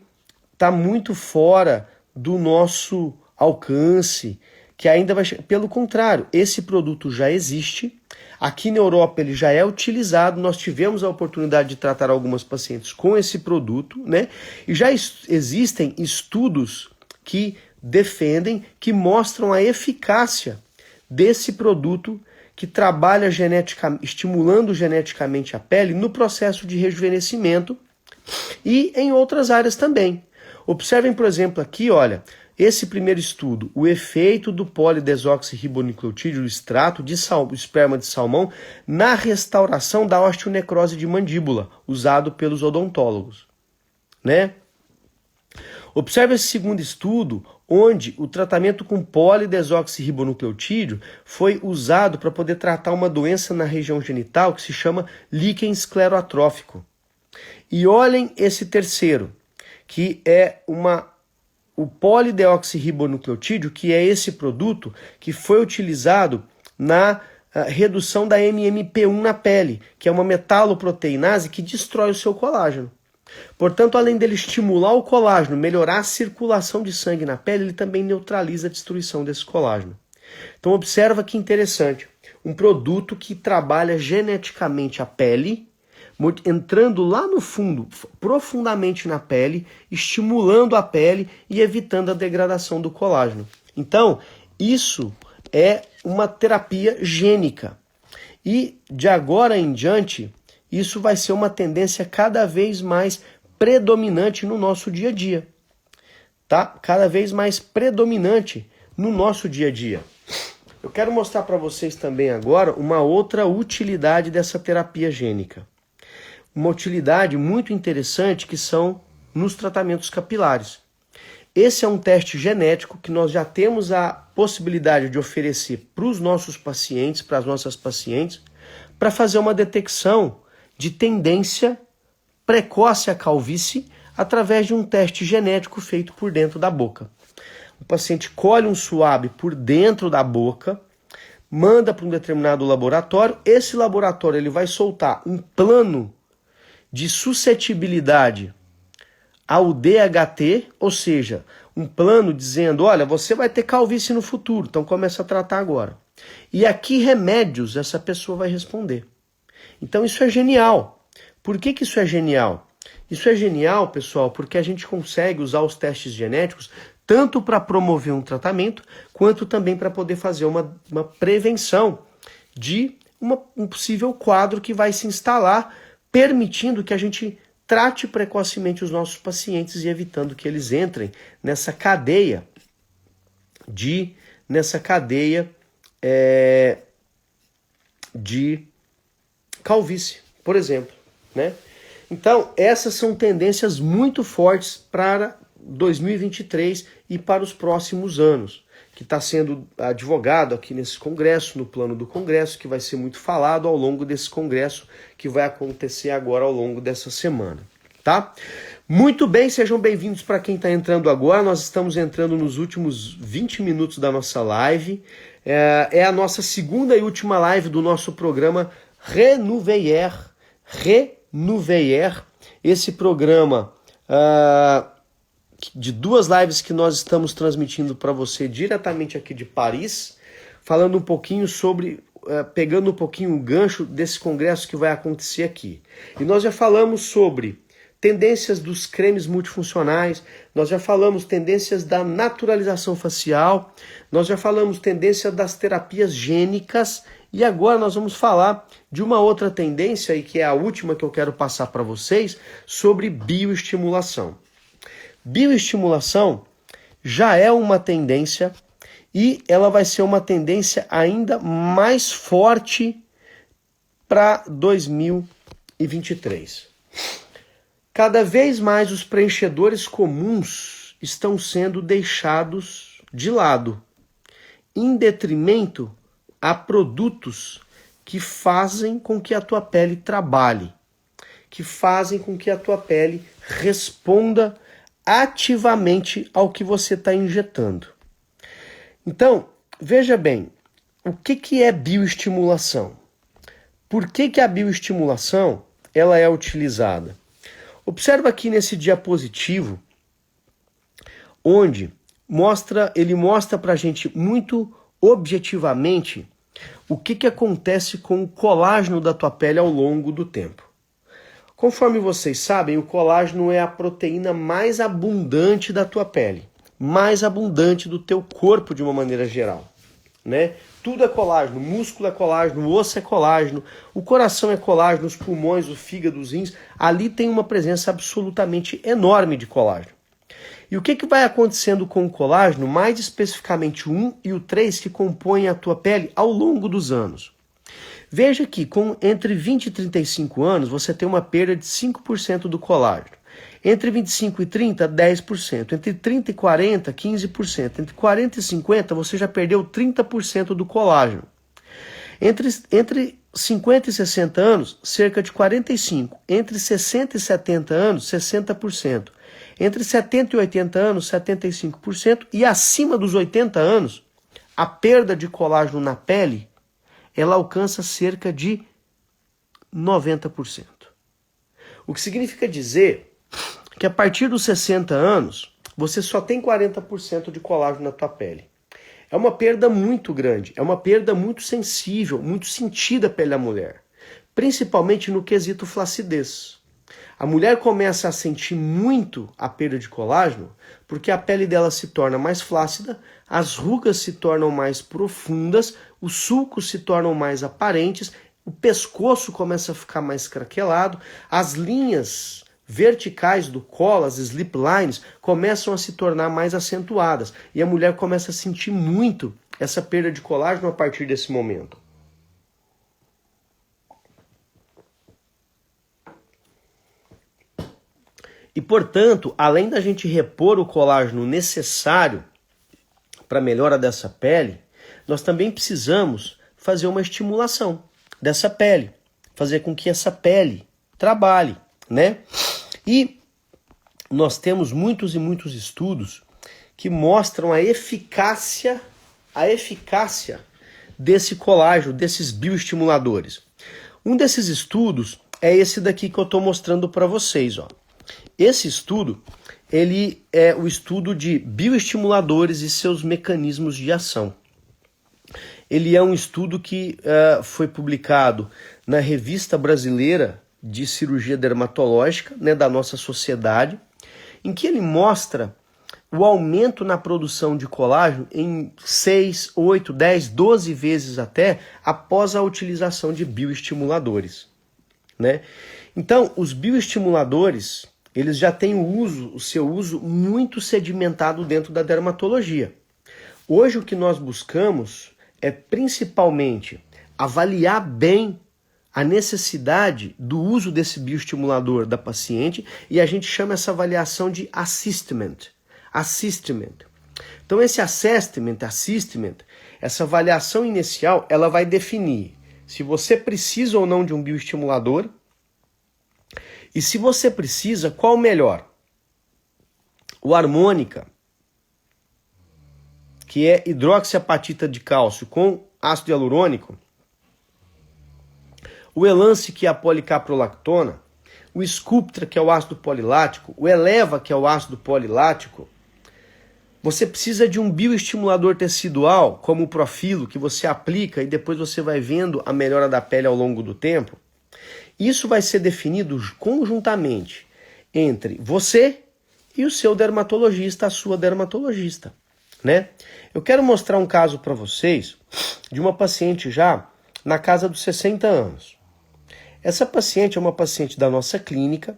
está muito fora do nosso alcance, que ainda vai... Pelo contrário, esse produto já existe. Aqui na Europa ele já é utilizado, nós tivemos a oportunidade de tratar algumas pacientes com esse produto, né? E já existem estudos que defendem, que mostram a eficácia desse produto que trabalha estimulando geneticamente a pele no processo de rejuvenescimento e em outras áreas também. Observem, por exemplo, aqui, olha, esse primeiro estudo, o efeito do polidesoxirribonucleotídeo, o extrato de esperma de salmão, na restauração da osteonecrose de mandíbula, usado pelos odontólogos, né? Observe esse segundo estudo, onde o tratamento com polidesoxirribonucleotídeo foi usado para poder tratar uma doença na região genital que se chama líquen escleroatrófico. E olhem esse terceiro, que é o polideoxirribonucleotídeo, que é esse produto que foi utilizado na redução da MMP1 na pele, que é uma metaloproteinase que destrói o seu colágeno. Portanto, além dele estimular o colágeno, melhorar a circulação de sangue na pele, ele também neutraliza a destruição desse colágeno. Então observa que interessante, um produto que trabalha geneticamente a pele, entrando lá no fundo, profundamente na pele, estimulando a pele e evitando a degradação do colágeno. Então, isso é uma terapia gênica. E de agora em diante, isso vai ser uma tendência cada vez mais predominante no nosso dia a dia. Tá? Cada vez mais predominante no nosso dia a dia. Eu quero mostrar para vocês também agora uma outra utilidade dessa terapia gênica. Uma utilidade muito interessante que são nos tratamentos capilares. Esse é um teste genético que nós já temos a possibilidade de oferecer para os nossos pacientes, para as nossas pacientes, para fazer uma detecção de tendência precoce à calvície através de um teste genético feito por dentro da boca. O paciente colhe um suave por dentro da boca, manda para um determinado laboratório, esse laboratório ele vai soltar um plano de suscetibilidade ao DHT, ou seja, um plano dizendo, olha, você vai ter calvície no futuro, então começa a tratar agora. E a que remédios essa pessoa vai responder. Então isso é genial. Por que isso é genial? Isso é genial, pessoal, porque a gente consegue usar os testes genéticos tanto para promover um tratamento, quanto também para poder fazer uma prevenção de um possível quadro que vai se instalar, permitindo que a gente trate precocemente os nossos pacientes e evitando que eles entrem nessa cadeia de calvície, por exemplo, né? Então, essas são tendências muito fortes para 2023 e para os próximos anos, que está sendo advogado aqui nesse congresso, no plano do congresso, que vai ser muito falado ao longo desse congresso, que vai acontecer agora ao longo dessa semana, tá? Muito bem, sejam bem-vindos para quem está entrando agora. Nós estamos entrando nos últimos 20 minutos da nossa live. É a nossa segunda e última live do nosso programa Renouveiller. Esse programa de 2 lives que nós estamos transmitindo para você diretamente aqui de Paris, falando um pouquinho sobre, pegando um pouquinho o gancho desse congresso que vai acontecer aqui. E nós já falamos sobre tendências dos cremes multifuncionais, nós já falamos tendências da naturalização facial, nós já falamos tendência das terapias gênicas, e agora nós vamos falar de uma outra tendência, e que é a última que eu quero passar para vocês, sobre bioestimulação. Bioestimulação já é uma tendência e ela vai ser uma tendência ainda mais forte para 2023. Cada vez mais os preenchedores comuns estão sendo deixados de lado, em detrimento a produtos que fazem com que a tua pele trabalhe, que fazem com que a tua pele responda ativamente ao que você está injetando. Então, veja bem, o que é bioestimulação? Por que a bioestimulação ela é utilizada? Observa aqui nesse diapositivo, onde ele mostra pra gente muito objetivamente o que acontece com o colágeno da tua pele ao longo do tempo. Conforme vocês sabem, o colágeno é a proteína mais abundante da tua pele, mais abundante do teu corpo de uma maneira geral, né? Tudo é colágeno, músculo é colágeno, osso é colágeno, o coração é colágeno, os pulmões, o fígado, os rins, ali tem uma presença absolutamente enorme de colágeno. E o que vai acontecendo com o colágeno, mais especificamente o 1 e o 3 que compõem a tua pele ao longo dos anos? Veja que entre 20 e 35 anos você tem uma perda de 5% do colágeno. Entre 25 e 30, 10%. Entre 30 e 40, 15%. Entre 40 e 50, você já perdeu 30% do colágeno. Entre 50 e 60 anos, cerca de 45%. Entre 60 e 70 anos, 60%. Entre 70 e 80 anos, 75%. E acima dos 80 anos, a perda de colágeno na pele, ela alcança cerca de 90%. O que significa dizer que a partir dos 60 anos, você só tem 40% de colágeno na tua pele. É uma perda muito grande, é uma perda muito sensível, muito sentida pela mulher, principalmente no quesito flacidez. A mulher começa a sentir muito a perda de colágeno porque a pele dela se torna mais flácida, as rugas se tornam mais profundas, os sulcos se tornam mais aparentes, o pescoço começa a ficar mais craquelado, as linhas verticais do colo, as slip lines, começam a se tornar mais acentuadas. E a mulher começa a sentir muito essa perda de colágeno a partir desse momento. E, portanto, além da gente repor o colágeno necessário para a melhora dessa pele, nós também precisamos fazer uma estimulação dessa pele, fazer com que essa pele trabalhe, né? E nós temos muitos e muitos estudos que mostram a eficácia desse colágeno, desses bioestimuladores. Um desses estudos é esse daqui que eu estou mostrando para vocês, ó. Esse estudo, ele é o estudo de bioestimuladores e seus mecanismos de ação. Ele é um estudo que foi publicado na Revista Brasileira de Cirurgia Dermatológica, né, da nossa sociedade, em que ele mostra o aumento na produção de colágeno em 6, 8, 10, 12 vezes até após a utilização de bioestimuladores, né? Então, os bioestimuladores, eles já têm o seu uso muito sedimentado dentro da dermatologia. Hoje o que nós buscamos é principalmente avaliar bem a necessidade do uso desse bioestimulador da paciente e a gente chama essa avaliação de assessment. Então esse assessment, essa avaliação inicial, ela vai definir se você precisa ou não de um bioestimulador e se você precisa, qual o melhor? O harmônica, que é hidroxiapatita de cálcio com ácido hialurônico, o Elance, que é a policaprolactona, o Sculptra, que é o ácido polilático, o Eleva, que é o ácido polilático. Você precisa de um bioestimulador tecidual, como o Profilo, que você aplica e depois você vai vendo a melhora da pele ao longo do tempo. Isso vai ser definido conjuntamente entre você e o seu dermatologista, a sua dermatologista, né? Eu quero mostrar um caso para vocês de uma paciente já na casa dos 60 anos. Essa paciente é uma paciente da nossa clínica,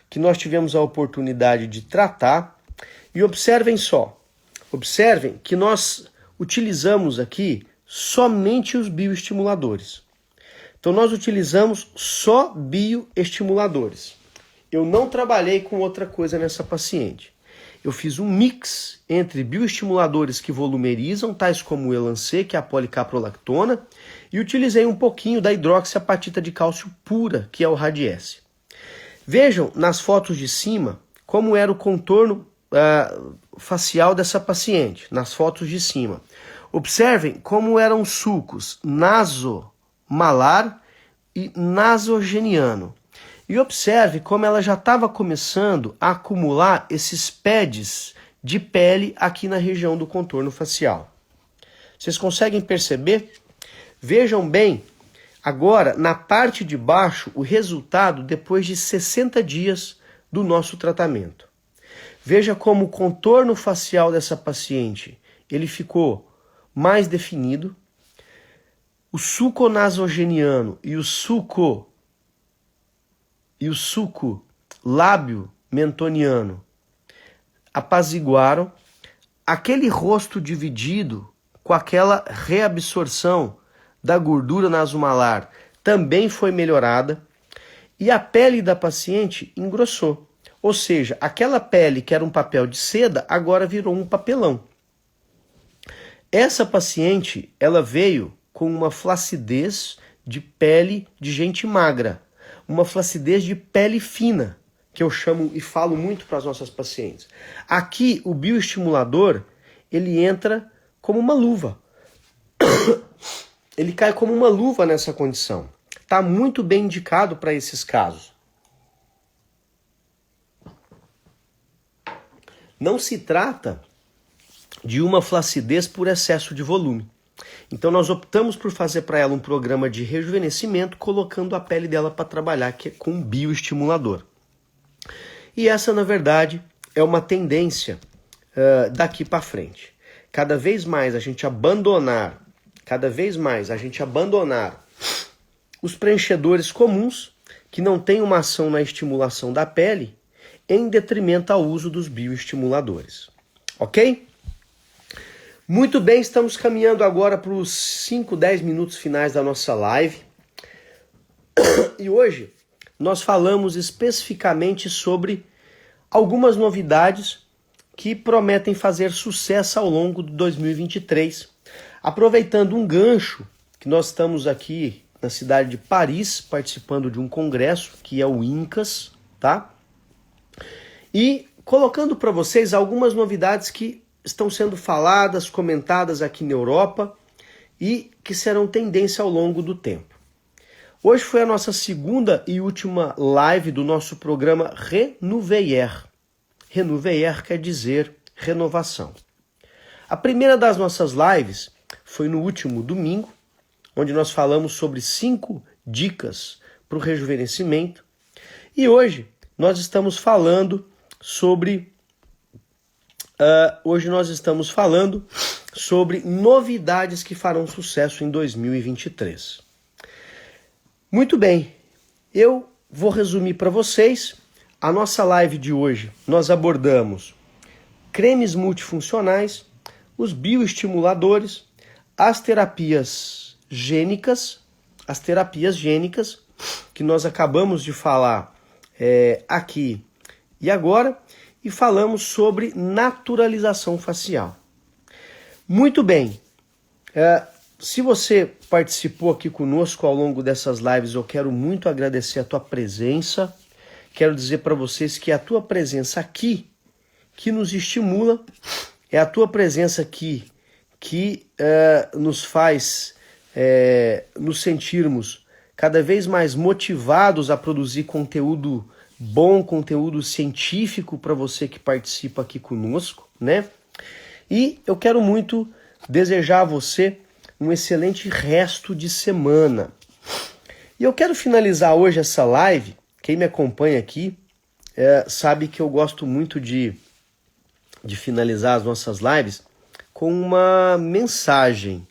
que nós tivemos a oportunidade de tratar. E observem que nós utilizamos aqui somente os bioestimuladores. Então nós utilizamos só bioestimuladores. Eu não trabalhei com outra coisa nessa paciente. Eu fiz um mix entre bioestimuladores que volumerizam, tais como o Elance, que é a policaprolactona, e utilizei um pouquinho da hidroxiapatita de cálcio pura, que é o Radiesse. Vejam nas fotos de cima como era o contorno facial dessa paciente, nas fotos de cima. Observem como eram os sulcos nasomalar e nasogeniano. E observe como ela já estava começando a acumular esses pads de pele aqui na região do contorno facial. Vocês conseguem perceber? Vejam bem, agora na parte de baixo, o resultado depois de 60 dias do nosso tratamento. Veja como o contorno facial dessa paciente, ele ficou mais definido. O sulco nasogeniano e o sulco lábio mentoniano apaziguaram. Aquele rosto dividido com aquela reabsorção da gordura nasomalar também foi melhorada e a pele da paciente engrossou. Ou seja, aquela pele que era um papel de seda agora virou um papelão. Essa paciente, ela veio com uma flacidez de pele de gente magra, uma flacidez de pele fina, que eu chamo e falo muito para as nossas pacientes. Aqui, o bioestimulador, ele entra como uma luva. Ele cai como uma luva nessa condição. Está muito bem indicado para esses casos. Não se trata de uma flacidez por excesso de volume. Então nós optamos por fazer para ela um programa de rejuvenescimento, colocando a pele dela para trabalhar que é com um bioestimulador. E essa, na verdade, é uma tendência daqui para frente. Cada vez mais a gente abandonar os preenchedores comuns, que não têm uma ação na estimulação da pele, em detrimento ao uso dos bioestimuladores. Ok? Muito bem, estamos caminhando agora para os 5, 10 minutos finais da nossa live. E hoje nós falamos especificamente sobre algumas novidades que prometem fazer sucesso ao longo de 2023. Aproveitando um gancho que nós estamos aqui na cidade de Paris, participando de um congresso, que é o INCAS, tá? E colocando para vocês algumas novidades que estão sendo faladas, comentadas aqui na Europa e que serão tendência ao longo do tempo. Hoje foi a nossa segunda e última live do nosso programa Renouveiller. Renouveiller quer dizer renovação. A primeira das nossas lives foi no último domingo, onde nós falamos sobre 5 dicas para o rejuvenescimento. E hoje nós estamos falando sobre novidades que farão sucesso em 2023. Muito bem, eu vou resumir para vocês. A nossa live de hoje, nós abordamos cremes multifuncionais, os bioestimuladores, as terapias gênicas, que nós acabamos de falar aqui e agora, e falamos sobre naturalização facial. Muito bem, se você participou aqui conosco ao longo dessas lives, eu quero muito agradecer a tua presença. Quero dizer para vocês que é a tua presença aqui que nos estimula, é a tua presença aqui que nos faz nos sentirmos cada vez mais motivados a produzir conteúdo bom, conteúdo científico para você que participa aqui conosco, né? E eu quero muito desejar a você um excelente resto de semana. E eu quero finalizar hoje essa live. Quem me acompanha aqui sabe que eu gosto muito de finalizar as nossas lives com uma mensagem.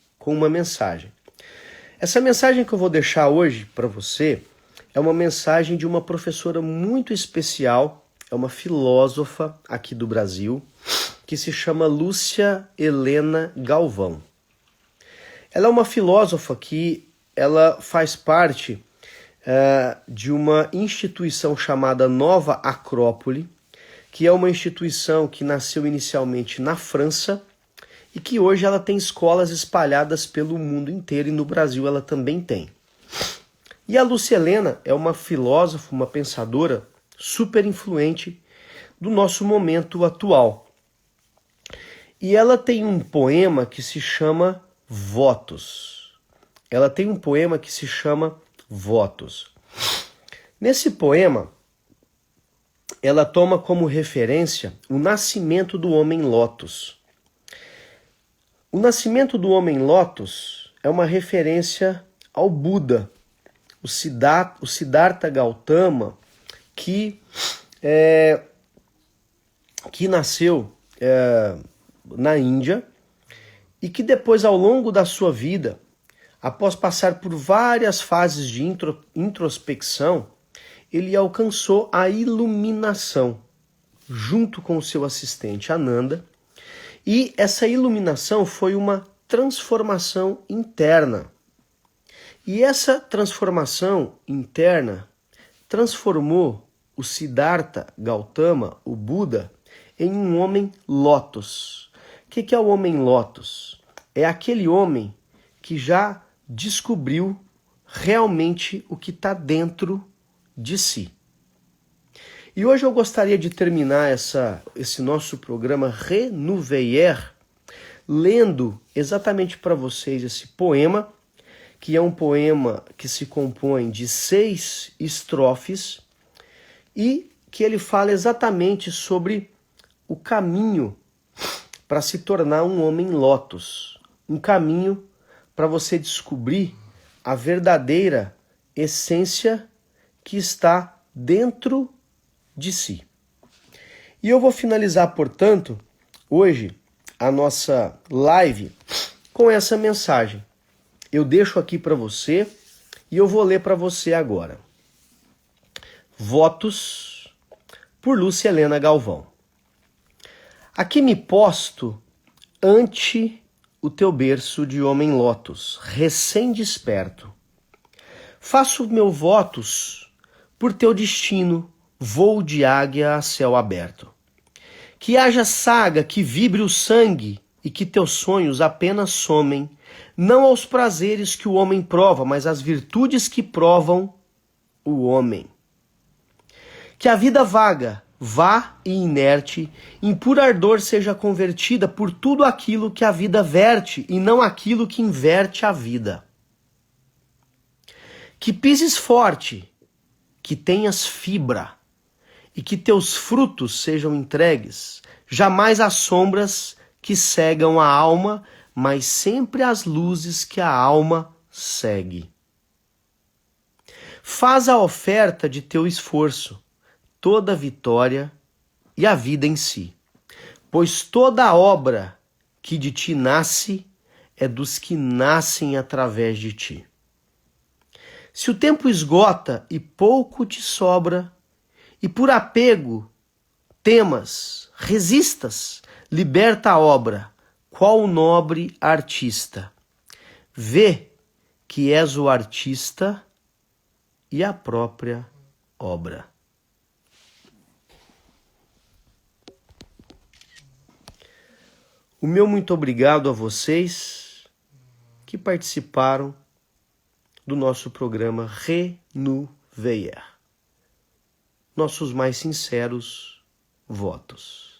Essa mensagem que eu vou deixar hoje para você é uma mensagem de uma professora muito especial, é uma filósofa aqui do Brasil, que se chama Lúcia Helena Galvão. Ela é uma filósofa que ela faz parte de uma instituição chamada Nova Acrópole, que é uma instituição que nasceu inicialmente na França e que hoje ela tem escolas espalhadas pelo mundo inteiro e no Brasil ela também tem. E a Lúcia Helena é uma filósofa, uma pensadora super influente do nosso momento atual. E ela tem um poema que se chama Votos. Nesse poema, ela toma como referência o nascimento do homem Lótus. O nascimento do homem Lótus é uma referência ao Buda, o Siddhartha Gautama, que nasceu na Índia e que depois, ao longo da sua vida, após passar por várias fases de introspecção, ele alcançou a iluminação, junto com o seu assistente Ananda, e essa iluminação foi uma transformação interna. E essa transformação interna transformou o Siddhartha Gautama, o Buda, em um homem Lótus. O que é o homem Lótus? É aquele homem que já descobriu realmente o que está dentro de si. E hoje eu gostaria de terminar esse nosso programa Renouveiller lendo exatamente para vocês esse poema, que é um poema que se compõe de 6 estrofes e que ele fala exatamente sobre o caminho para se tornar um homem Lótus, um caminho para você descobrir a verdadeira essência que está dentro de si. E eu vou finalizar, portanto, hoje a nossa live com essa mensagem. Eu deixo aqui para você e eu vou ler para você agora. Votos, por Lúcia Helena Galvão. Aqui me posto ante o teu berço de homem Lótus, recém-desperto. Faço meu votos por teu destino, voo de águia a céu aberto. Que haja saga, que vibre o sangue e que teus sonhos apenas somem, não aos prazeres que o homem prova, mas às virtudes que provam o homem. Que a vida vaga, vá e inerte, em puro ardor seja convertida por tudo aquilo que a vida verte e não aquilo que inverte a vida. Que pises forte, que tenhas fibra, e que teus frutos sejam entregues, jamais às sombras que cegam a alma, mas sempre às luzes que a alma segue. Faz a oferta de teu esforço, toda a vitória e a vida em si, pois toda a obra que de ti nasce é dos que nascem através de ti. Se o tempo esgota e pouco te sobra, e por apego temas, resistas, liberta a obra, qual nobre artista. Vê que és o artista e a própria obra. O meu muito obrigado a vocês que participaram do nosso programa Renouveiller. Nossos mais sinceros votos.